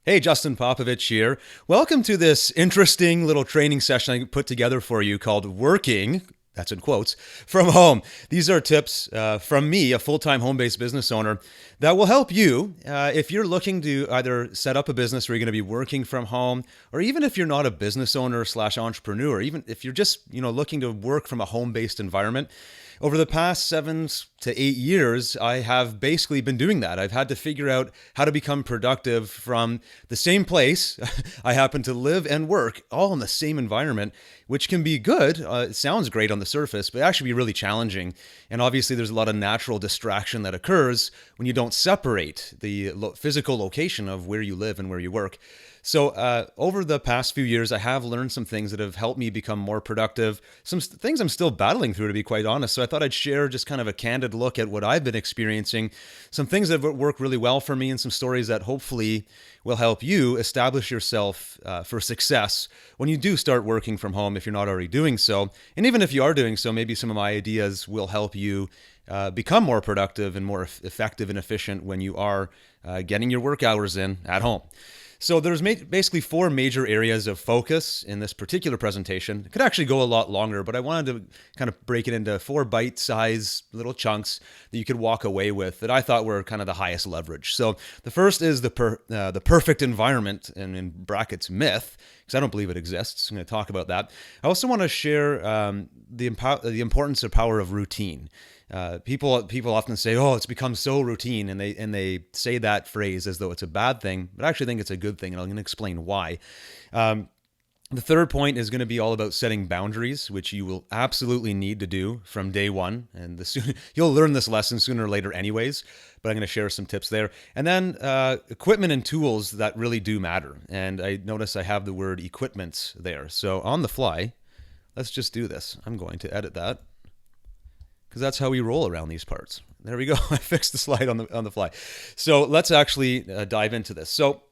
Hey, Justin Popovic here. Welcome to this interesting little training session I put together for you called Working, that's in quotes, from Home. These are tips from me, a full time home based business owner, that will help you if you're looking to either set up a business where you're going to be working from home, or even if you're not a business owner slash entrepreneur, even if you're just looking to work from a home based environment. Over the past 7 to 8 years, I have basically been doing that. I've had to figure out how to become productive from the same place I happen to live and work, all in the same environment, which can be good. It sounds great on the surface, but actually be really challenging. And obviously, there's a lot of natural distraction that occurs when you don't separate the physical location of where you live and where you work. So over the past few years, I have learned some things that have helped me become more productive. Some things I'm still battling through, to be quite honest. So I thought I'd share just kind of a candid look at what I've been experiencing, some things that have worked really well for me, and some stories that hopefully will help you establish yourself for success when you do start working from home if you're not already doing so. And even if you are doing so, maybe some of my ideas will help you become more productive and more effective and efficient when you are getting your work hours in at home. So there's basically four major areas of focus in this particular presentation. It could actually go a lot longer, but I wanted to kind of break it into four bite-sized little chunks that you could walk away with that I thought were kind of the highest leverage. So the first is the perfect environment, and in brackets myth, because I don't believe it exists. I'm going to talk about that. I also want to share the importance of power of routine. People often say, "Oh, it's become so routine," and they say that phrase as though it's a bad thing, but I actually think it's a good thing, and I'm going to explain why. The third point is going to be all about setting boundaries, which you will absolutely need to do from day one, and you'll learn this lesson sooner or later, anyways. But I'm going to share some tips there, and then equipment and tools that really do matter. And I notice I have the word equipment there, so on the fly, let's just do this. I'm going to edit that, because that's how we roll around these parts. There we go. I fixed the slide on the fly. So let's actually dive into this. So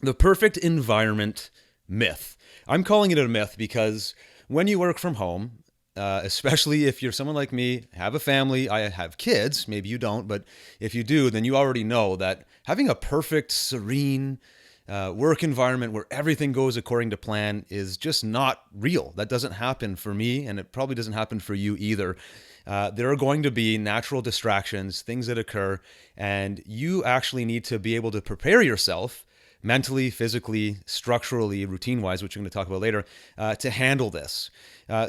the perfect environment myth. I'm calling it a myth because when you work from home, especially if you're someone like me, have a family, I have kids, maybe you don't, but if you do, then you already know that having a perfect, serene, work environment where everything goes according to plan is just not real. That doesn't happen for me, and it probably doesn't happen for you either. There are going to be natural distractions, things that occur, and you actually need to be able to prepare yourself mentally, physically, structurally, routine-wise, which we're going to talk about later, to handle this.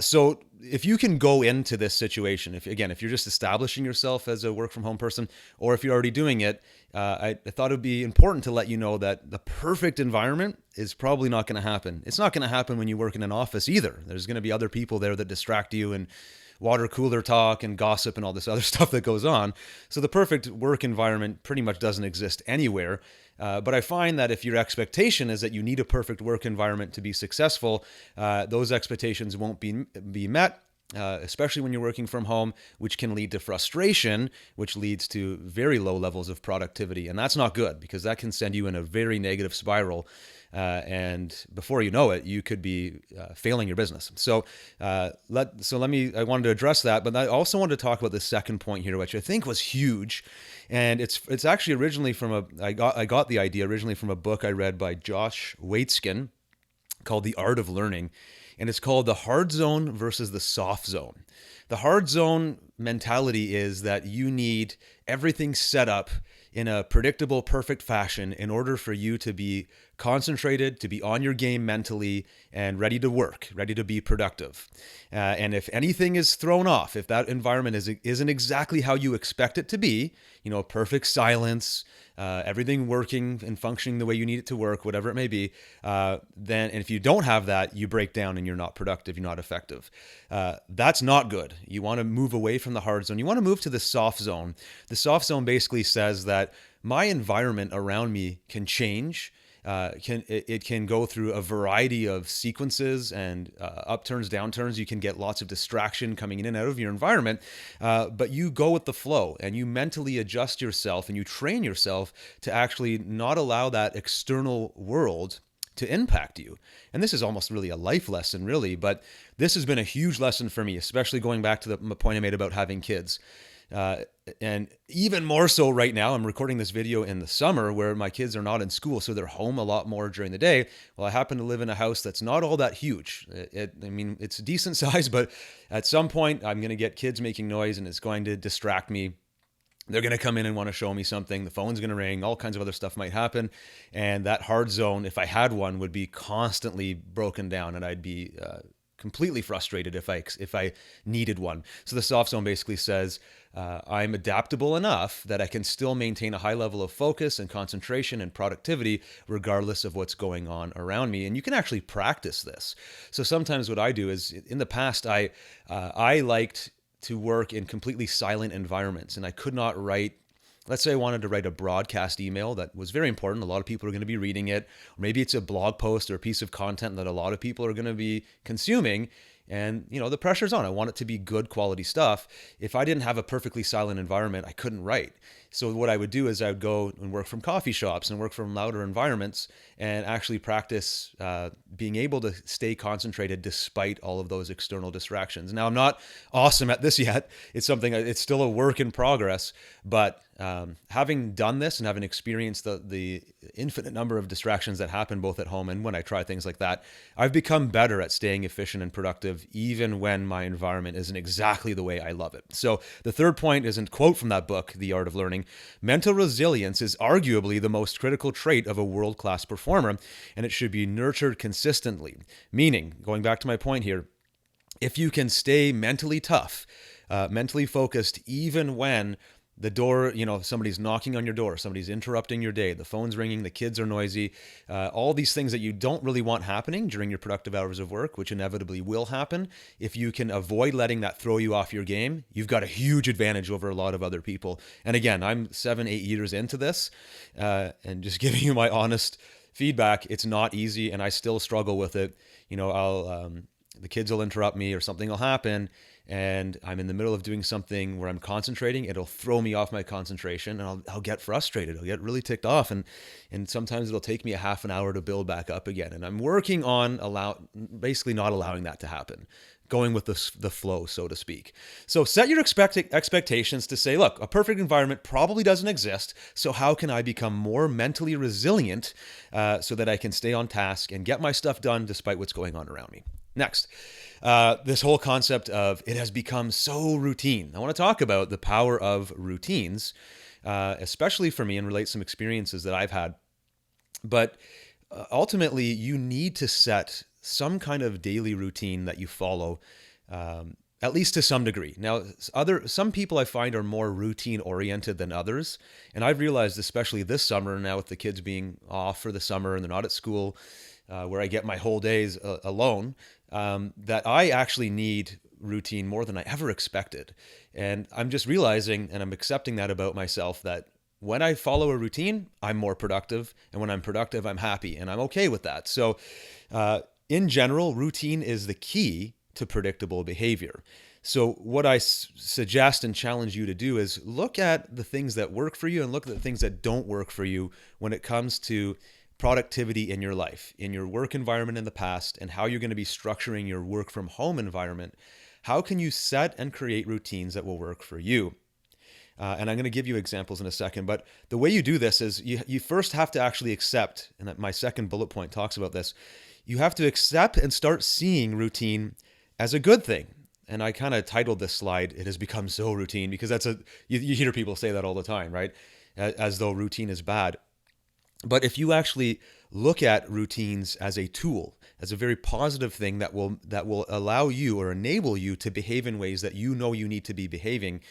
So if you can go into this situation, if you're just establishing yourself as a work-from-home person, or if you're already doing it, I thought it would be important to let you know that the perfect environment is probably not going to happen. It's not going to happen when you work in an office either. There's going to be other people there that distract you, and water cooler talk and gossip and all this other stuff that goes on. So the perfect work environment pretty much doesn't exist anywhere. But I find that if your expectation is that you need a perfect work environment to be successful, those expectations won't be met. Especially when you're working from home, which can lead to frustration, which leads to very low levels of productivity. And that's not good, because that can send you in a very negative spiral. And before you know it, you could be failing your business. So I wanted to address that, but I also wanted to talk about the second point here, which I think was huge. And it's actually originally I got the idea originally from a book I read by Josh Waitzkin called The Art of Learning. And it's called the hard zone versus the soft zone. The hard zone mentality is that you need everything set up in a predictable, perfect fashion in order for you to be concentrated, to be on your game mentally, and ready to work, ready to be productive. And if anything is thrown off, if that environment isn't exactly how you expect it to be, perfect silence, everything working and functioning the way you need it to work, whatever it may be, then if you don't have that, you break down and you're not productive, you're not effective. That's not good. You want to move away from the hard zone. You want to move to the soft zone. The soft zone basically says that my environment around me can change. It can go through a variety of sequences and upturns, downturns. You can get lots of distraction coming in and out of your environment, but you go with the flow and you mentally adjust yourself and you train yourself to actually not allow that external world to impact you. And this is almost really a life lesson, really, but this has been a huge lesson for me, especially going back to the point I made about having kids. Uh, and even more so right now, I'm recording this video in the summer where my kids are not in school, so they're home a lot more during the day. Well, I happen to live in a house that's not all that huge. I mean, it's a decent size, but at some point I'm going to get kids making noise and it's going to distract me. They're going to come in and want to show me something. The phone's going to ring. All kinds of other stuff might happen. And that hard zone, if I had one, would be constantly broken down, and I'd be completely frustrated if I needed one. So the soft zone basically says I'm adaptable enough that I can still maintain a high level of focus and concentration and productivity regardless of what's going on around me. And you can actually practice this. So sometimes what I do is, in the past, I liked to work in completely silent environments, and I could not write. Let's say I wanted to write a broadcast email that was very important. A lot of people are going to be reading it. Or maybe it's a blog post or a piece of content that a lot of people are going to be consuming. And, the pressure's on. I want it to be good quality stuff. If I didn't have a perfectly silent environment, I couldn't write. So what I would do is I would go and work from coffee shops and work from louder environments and actually practice being able to stay concentrated despite all of those external distractions. Now, I'm not awesome at this yet. It's still a work in progress, but having done this and having experienced the infinite number of distractions that happen both at home and when I try things like that, I've become better at staying efficient and productive even when my environment isn't exactly the way I love it. So the third point is a quote from that book, The Art of Learning. Mental resilience is arguably the most critical trait of a world-class performer, and it should be nurtured consistently. Meaning, going back to my point here, if you can stay mentally tough, mentally focused, even when the door, somebody's knocking on your door, somebody's interrupting your day, the phone's ringing, the kids are noisy, all these things that you don't really want happening during your productive hours of work, which inevitably will happen. If you can avoid letting that throw you off your game, you've got a huge advantage over a lot of other people. And again, I'm 7-8 years into this, and just giving you my honest feedback, it's not easy, and I still struggle with it. The kids will interrupt me or something will happen, and I'm in the middle of doing something where I'm concentrating. It'll throw me off my concentration, and I'll get frustrated. I'll get really ticked off, and sometimes it'll take me a half an hour to build back up again. And I'm working on basically not allowing that to happen, going with the flow, so to speak. So set your expectations to say, look, a perfect environment probably doesn't exist, so how can I become more mentally resilient so that I can stay on task and get my stuff done despite what's going on around me? Next, this whole concept of it has become so routine. I want to talk about the power of routines, especially for me, and relate some experiences that I've had. But ultimately, you need to set some kind of daily routine that you follow, at least to some degree. Now, some people I find are more routine oriented than others. And I've realized, especially this summer now with the kids being off for the summer and they're not at school, where I get my whole days alone, that I actually need routine more than I ever expected. And I'm just realizing, and I'm accepting that about myself, that when I follow a routine, I'm more productive. And when I'm productive, I'm happy. And I'm okay with that. So in general, routine is the key to predictable behavior. So what I suggest and challenge you to do is look at the things that work for you and look at the things that don't work for you when it comes to productivity in your life, in your work environment in the past, and how you're going to be structuring your work from home environment. How can you set and create routines that will work for you? And I'm going to give you examples in a second, but the way you do this is you first have to actually accept, and my second bullet point talks about this, you have to accept and start seeing routine as a good thing. And I kind of titled this slide, "It has become so routine," because you hear people say that all the time, right? As though routine is bad. But if you actually look at routines as a tool, as a very positive thing that will allow you or enable you to behave in ways that you know you need to be behaving,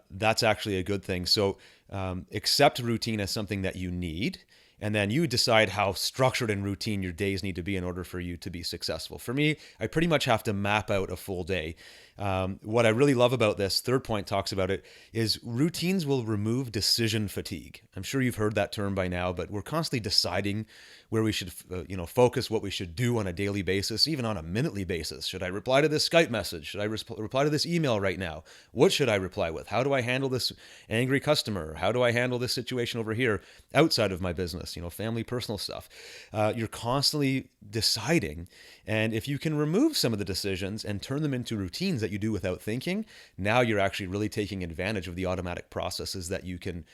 that's actually a good thing. So accept routine as something that you need, and then you decide how structured and routine your days need to be in order for you to be successful. For me, I pretty much have to map out a full day. What I really love about this, third point talks about it, is routines will remove decision fatigue. I'm sure you've heard that term by now, but we're constantly deciding where we should focus, what we should do on a daily basis, even on a minutely basis. Should I reply to this Skype message? Should I reply to this email right now? What should I reply with? How do I handle this angry customer? How do I handle this situation over here outside of my business? Family, personal stuff. You're constantly deciding. And if you can remove some of the decisions and turn them into routines that you do without thinking, now you're actually really taking advantage of the automatic processes that you can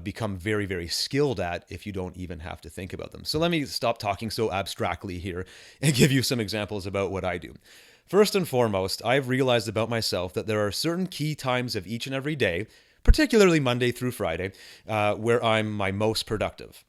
become very, very skilled at if you don't even have to think about them. So let me stop talking so abstractly here and give you some examples about what I do. First and foremost, I've realized about myself that there are certain key times of each and every day, particularly Monday through Friday, where I'm my most productive.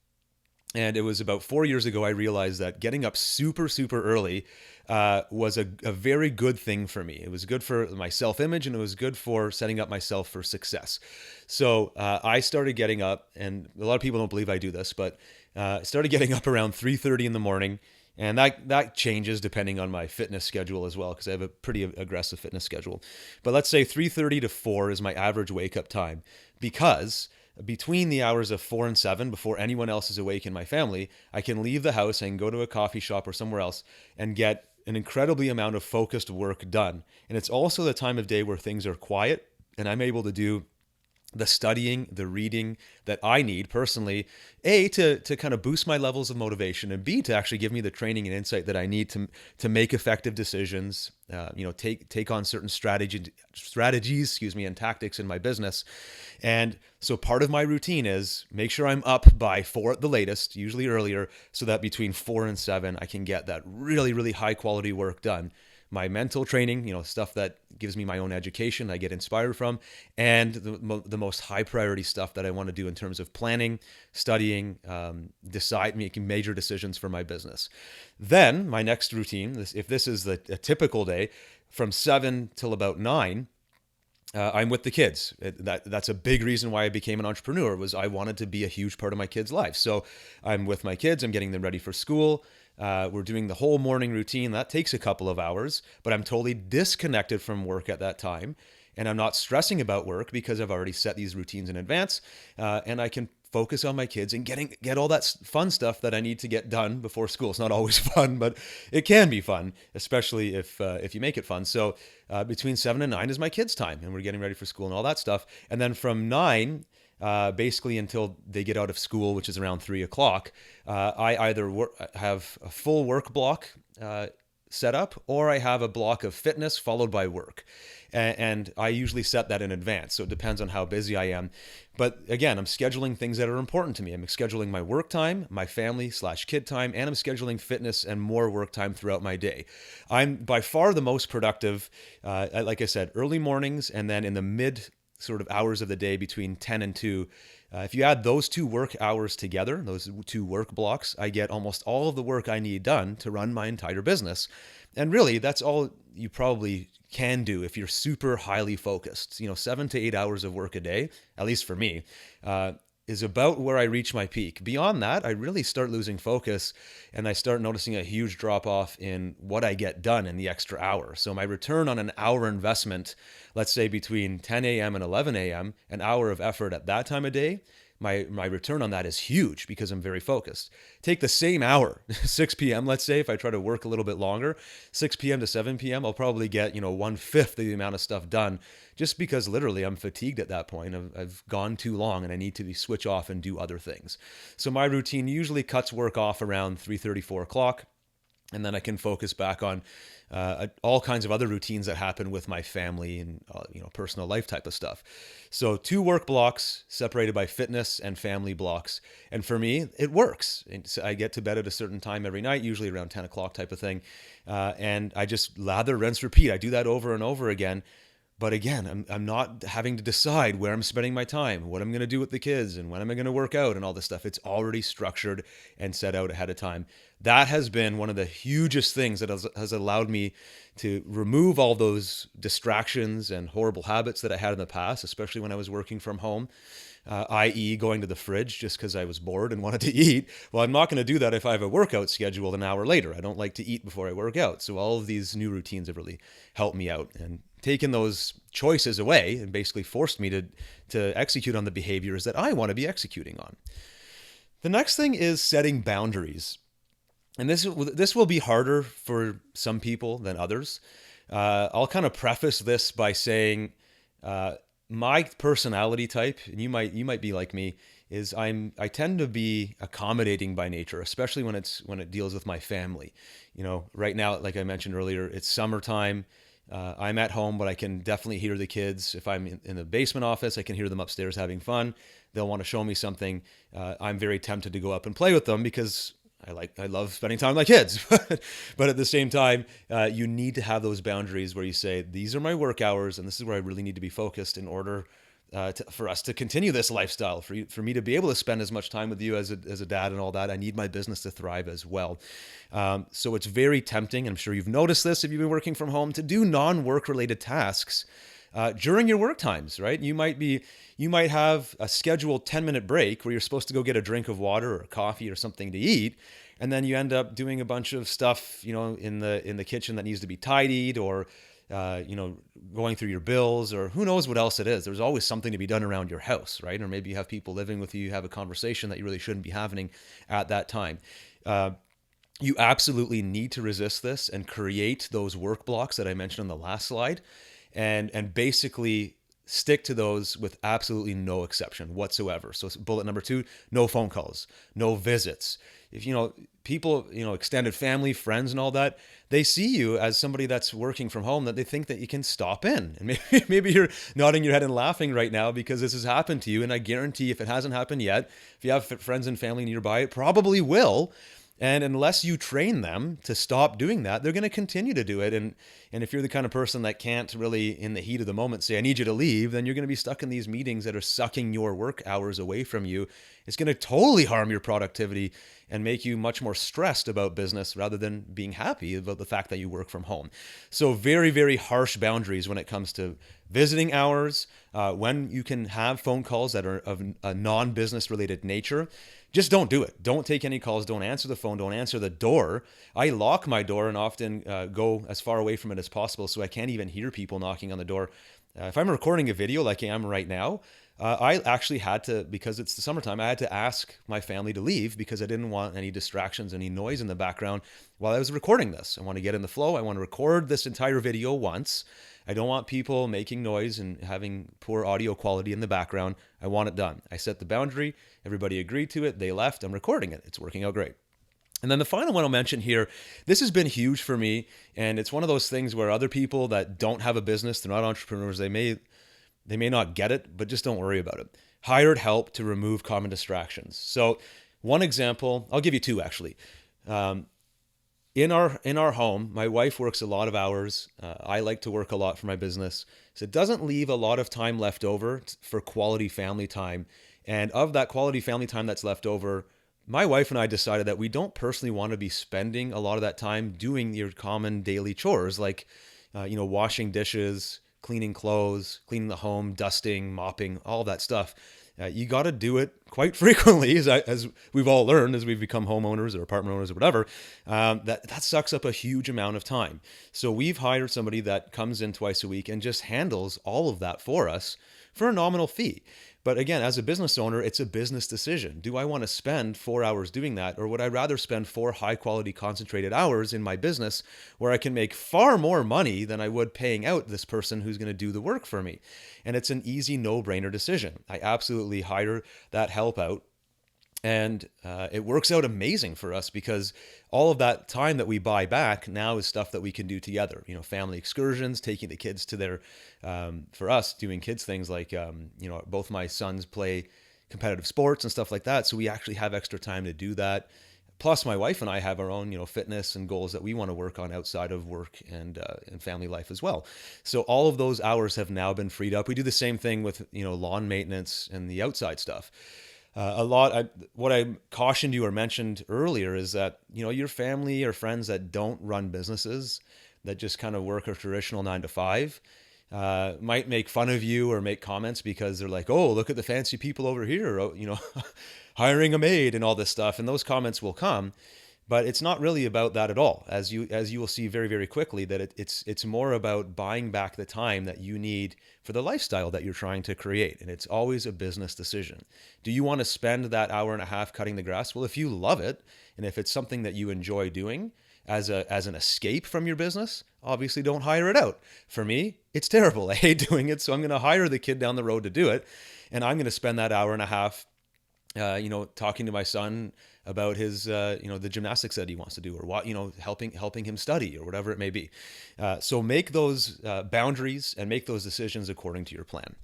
And it was about 4 years ago I realized that getting up super, super early was a very good thing for me. It was good for my self-image, and it was good for setting up myself for success. So I started getting up, and a lot of people don't believe I do this, but I started getting up around 3:30 in the morning. And that changes depending on my fitness schedule as well, because I have a pretty aggressive fitness schedule. But let's say 3:30 to 4 is my average wake-up time, because between the hours of 4 and 7, before anyone else is awake in my family, I can leave the house and go to a coffee shop or somewhere else and get an incredibly amount of focused work done. And it's also the time of day where things are quiet, and I'm able to do the studying, the reading that I need personally, A, to kind of boost my levels of motivation, and B, to actually give me the training and insight that I need to make effective decisions, take on certain strategies, and tactics in my business. And so part of my routine is make sure I'm up by 4 at the latest, usually earlier, so that between 4 and 7, I can get that really, really high quality work done. My mental training, stuff that gives me my own education, I get inspired from, and the most high priority stuff that I want to do in terms of planning, studying, making major decisions for my business. Then my next routine, if this is a typical day, from 7 till about 9, I'm with the kids. That's a big reason why I became an entrepreneur, was I wanted to be a huge part of my kids' life. So I'm with my kids, I'm getting them ready for school. We're doing the whole morning routine. That takes a couple of hours, but I'm totally disconnected from work at that time. And I'm not stressing about work because I've already set these routines in advance. And I can focus on my kids and get all that fun stuff that I need to get done before school. It's not always fun, but it can be fun, especially if you make it fun. So between 7 and 9 is my kids' time, and we're getting ready for school and all that stuff. And then from 9, basically until they get out of school, which is around 3 o'clock, I either have a full work block set up, or I have a block of fitness followed by work. And I usually set that in advance, so it depends on how busy I am. But again, I'm scheduling things that are important to me. I'm scheduling my work time, my family/kid time, and I'm scheduling fitness and more work time throughout my day. I'm by far the most productive, like I said, early mornings, and then in the mid sort of hours of the day between 10 and 2. If you add those 2 work hours together, those 2 work blocks, I get almost all of the work I need done to run my entire business. And really, that's all you probably can do if you're super highly focused. 7 to 8 hours of work a day, at least for me, is about where I reach my peak. Beyond that, I really start losing focus, and I start noticing a huge drop off in what I get done in the extra hour. So my return on an hour investment, let's say between 10 a.m. and 11 a.m., an hour of effort at that time of day, my return on that is huge because I'm very focused. Take the same hour, 6 p.m., let's say, if I try to work a little bit longer, 6 p.m. to 7 p.m., I'll probably get, 1/5 of the amount of stuff done, just because literally I'm fatigued at that point. I've gone too long and I need to switch off and do other things. So my routine usually cuts work off around 3:30, 4 o'clock. And then I can focus back on all kinds of other routines that happen with my family and personal life type of stuff. So 2 work blocks separated by fitness and family blocks. And for me, it works. And so I get to bed at a certain time every night, usually around 10 o'clock type of thing. And I just lather, rinse, repeat. I do that over and over again. But again, I'm not having to decide where I'm spending my time, what I'm going to do with the kids, and when am I going to work out and all this stuff. It's already structured and set out ahead of time. That has been one of the hugest things that has allowed me to remove all those distractions and horrible habits that I had in the past, especially when I was working from home. I.e. going to the fridge just because I was bored and wanted to eat. Well, I'm not going to do that if I have a workout scheduled an hour later. I don't like to eat before I work out. So all of these new routines have really helped me out and taken those choices away and basically forced me to execute on the behaviors that I want to be executing on. The next thing is setting boundaries. And this will be harder for some people than others. I'll kind of preface this by saying my personality type, and you might be like me, is I tend to be accommodating by nature, especially when it deals with my family. Right now, like I mentioned earlier, it's summertime. I'm at home, but I can definitely hear the kids. If I'm in the basement office, I can hear them upstairs having fun. They'll want to show me something. I'm very tempted to go up and play with them because I love spending time with my kids. But at the same time, you need to have those boundaries where you say, these are my work hours, and this is where I really need to be focused in order for us to continue this lifestyle, for me to be able to spend as much time with you as a dad and all that. I need my business to thrive as well. So it's very tempting, and I'm sure you've noticed this if you've been working from home, to do non-work related tasks during your work times, right? You might have a scheduled 10-minute break where you're supposed to go get a drink of water or coffee or something to eat. And then you end up doing a bunch of stuff, in the kitchen that needs to be tidied, or going through your bills, or who knows what else it is. There's always something to be done around your house, right? Or maybe you have people living with you, you have a conversation that you really shouldn't be having at that time. You absolutely need to resist this and create those work blocks that I mentioned on the last slide, and basically stick to those with absolutely no exception whatsoever. So bullet number 2, no phone calls, no visits. If people, extended family, friends and all that, they see you as somebody that's working from home, that they think that you can stop in. And maybe you're nodding your head and laughing right now because this has happened to you. And I guarantee if it hasn't happened yet, if you have friends and family nearby, it probably will. And unless you train them to stop doing that, they're going to continue to do it. And if you're the kind of person that can't really, in the heat of the moment, say, I need you to leave, then you're going to be stuck in these meetings that are sucking your work hours away from you. It's going to totally harm your productivity and make you much more stressed about business rather than being happy about the fact that you work from home. So very, very harsh boundaries when it comes to visiting hours, when you can have phone calls that are of a non-business related nature. Just don't do it. Don't take any calls. Don't answer the phone. Don't answer the door. I lock my door and often go as far away from it as possible so I can't even hear people knocking on the door. If I'm recording a video like I am right now, I actually had to, because it's the summertime, I had to ask my family to leave because I didn't want any distractions, any noise in the background while I was recording this. I want to get in the flow. I want to record this entire video once. I don't want people making noise and having poor audio quality in the background. I want it done. I set the boundary. Everybody agreed to it. They left. I'm recording it. It's working out great. And then the final one I'll mention here, this has been huge for me. And it's one of those things where other people that don't have a business, they're not entrepreneurs, they may not get it, but just don't worry about it. Hired help to remove common distractions. So one example, I'll give you 2 actually. In our home, my wife works a lot of hours. I like to work a lot for my business. So it doesn't leave a lot of time left over for quality family time. And of that quality family time that's left over, my wife and I decided that we don't personally want to be spending a lot of that time doing your common daily chores like, washing dishes, cleaning clothes, cleaning the home, dusting, mopping, all that stuff. You got to do it quite frequently, as we've all learned as we've become homeowners or apartment owners or whatever. That sucks up a huge amount of time. So we've hired somebody that comes in twice a week and just handles all of that for us for a nominal fee. But again, as a business owner, it's a business decision. Do I want to spend 4 hours doing that? Or would I rather spend 4 high quality concentrated hours in my business where I can make far more money than I would paying out this person who's going to do the work for me? And it's an easy no-brainer decision. I absolutely hire that help out. And it works out amazing for us because all of that time that we buy back now is stuff that we can do together. Family excursions, taking the kids to their, for us, doing kids things like, both my sons play competitive sports and stuff like that. So we actually have extra time to do that. Plus, my wife and I have our own, fitness and goals that we want to work on outside of work and family life as well. So all of those hours have now been freed up. We do the same thing with, lawn maintenance and the outside stuff. What I cautioned you or mentioned earlier is that, your family or friends that don't run businesses, that just kind of work a traditional 9 to 5, might make fun of you or make comments because they're like, oh, look at the fancy people over here, hiring a maid and all this stuff. And those comments will come. But it's not really about that at all, as you will see very, very quickly, that it's more about buying back the time that you need for the lifestyle that you're trying to create. And it's always a business decision. Do you want to spend that hour and a half cutting the grass? Well, if you love it, and if it's something that you enjoy doing as an escape from your business, obviously don't hire it out. For me, it's terrible. I hate doing it, so I'm going to hire the kid down the road to do it. And I'm going to spend that hour and a half talking to my son about his, the gymnastics that he wants to do, or what, helping him study, or whatever it may be. So make those boundaries and make those decisions according to your plan.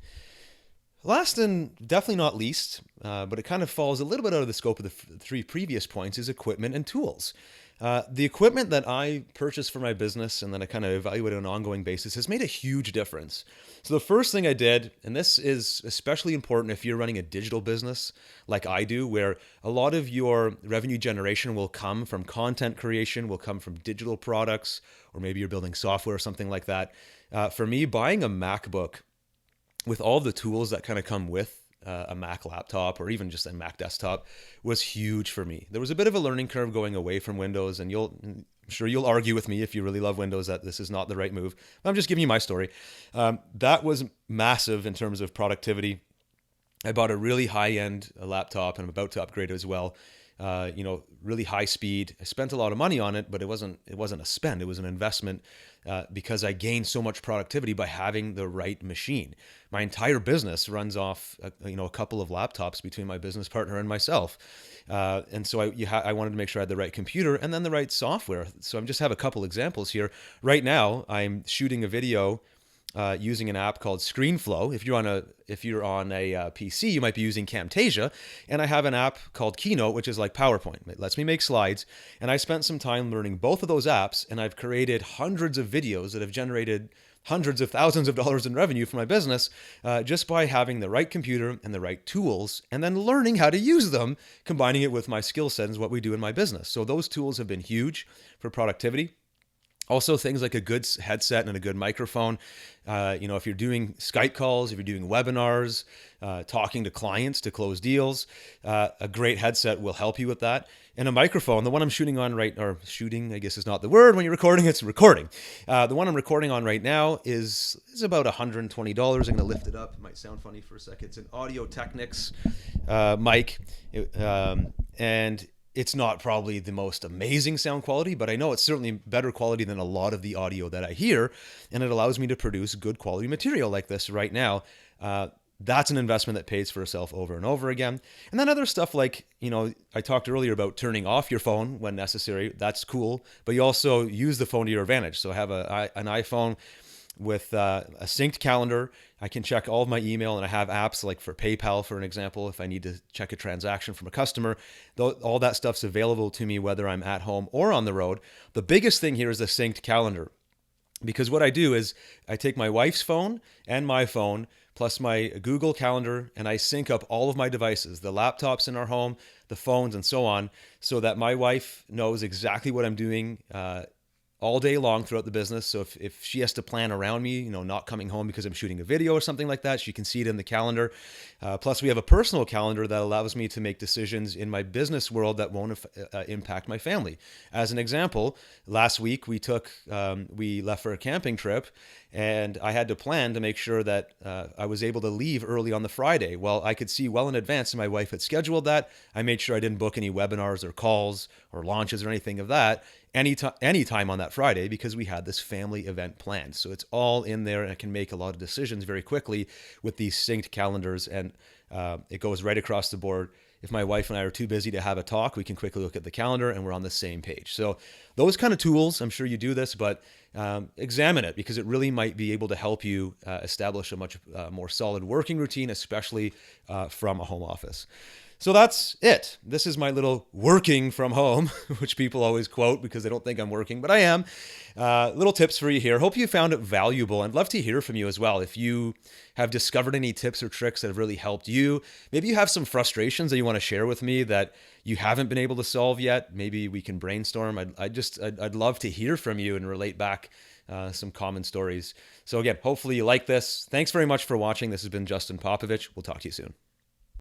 Last and definitely not least, but it kind of falls a little bit out of the scope of the three previous points, is equipment and tools. The equipment that I purchased for my business and then I kind of evaluate on an ongoing basis has made a huge difference. So the first thing I did, and this is especially important if you're running a digital business like I do, where a lot of your revenue generation will come from content creation, will come from digital products, or maybe you're building software or something like that. For me, buying a MacBook with all the tools that kind of come with a Mac laptop or even just a Mac desktop was huge for me. There was a bit of a learning curve going away from Windows, and I'm sure you'll argue with me if you really love Windows that this is not the right move. I'm just giving you my story. That was massive in terms of productivity. I bought a really high-end laptop, and I'm about to upgrade it as well. Really high speed. I spent a lot of money on it, but it wasn't a spend. It was an investment because I gained so much productivity by having the right machine. My entire business runs off, a couple of laptops between my business partner and myself. And so I wanted to make sure I had the right computer and then the right software. So I'm just have a couple examples here. Right now, I'm shooting a video using an app called ScreenFlow. If you're on a PC, you might be using Camtasia, and I have an app called Keynote, which is like PowerPoint. It lets me make slides, and I spent some time learning both of those apps, and I've created hundreds of videos that have generated hundreds of thousands of dollars in revenue for my business just by having the right computer and the right tools, and then learning how to use them, combining it with my skill set is what we do in my business. So those tools have been huge for productivity. Also, things like a good headset and a good microphone. If you're doing Skype calls, if you're doing webinars, talking to clients to close deals, a great headset will help you with that. And a microphone, the one I'm shooting on shooting, I guess is not the word when you're recording, it's recording. The one I'm recording on right now is about $120. I'm going to lift it up. It might sound funny for a second. It's an Audio Technics mic. And it's not probably the most amazing sound quality, but I know it's certainly better quality than a lot of the audio that I hear, and it allows me to produce good quality material like this right now. That's an investment that pays for itself over and over again. And then other stuff like, I talked earlier about turning off your phone when necessary. That's cool, but you also use the phone to your advantage. So I have an iPhone with a synced calendar. I can check all of my email, and I have apps like for PayPal, for an example, if I need to check a transaction from a customer. All that stuff's available to me whether I'm at home or on the road. The biggest thing here is the synced calendar, because what I do is I take my wife's phone and my phone plus my Google Calendar, and I sync up all of my devices, the laptops in our home, the phones, and so on, so that my wife knows exactly what I'm doing all day long throughout the business. So if she has to plan around me, not coming home because I'm shooting a video or something like that, she can see it in the calendar. Plus, we have a personal calendar that allows me to make decisions in my business world that won't impact my family. As an example, last week we left for a camping trip, and I had to plan to make sure that I was able to leave early on the Friday. Well, I could see well in advance, and my wife had scheduled that. I made sure I didn't book any webinars or calls or launches or anything of that anytime on that Friday, because we had this family event planned. So it's all in there, and I can make a lot of decisions very quickly with these synced calendars, and it goes right across the board. If my wife and I are too busy to have a talk, we can quickly look at the calendar and we're on the same page. So those kind of tools, I'm sure you do this, but examine it, because it really might be able to help you establish a much more solid working routine, especially from a home office. So that's it. This is my little working from home, which people always quote because they don't think I'm working, but I am. Little tips for you here. Hope you found it valuable. I'd love to hear from you as well. If you have discovered any tips or tricks that have really helped you, maybe you have some frustrations that you want to share with me that you haven't been able to solve yet. Maybe we can brainstorm. I'd love to hear from you and relate back some common stories. So again, hopefully you like this. Thanks very much for watching. This has been Justin Popovic. We'll talk to you soon.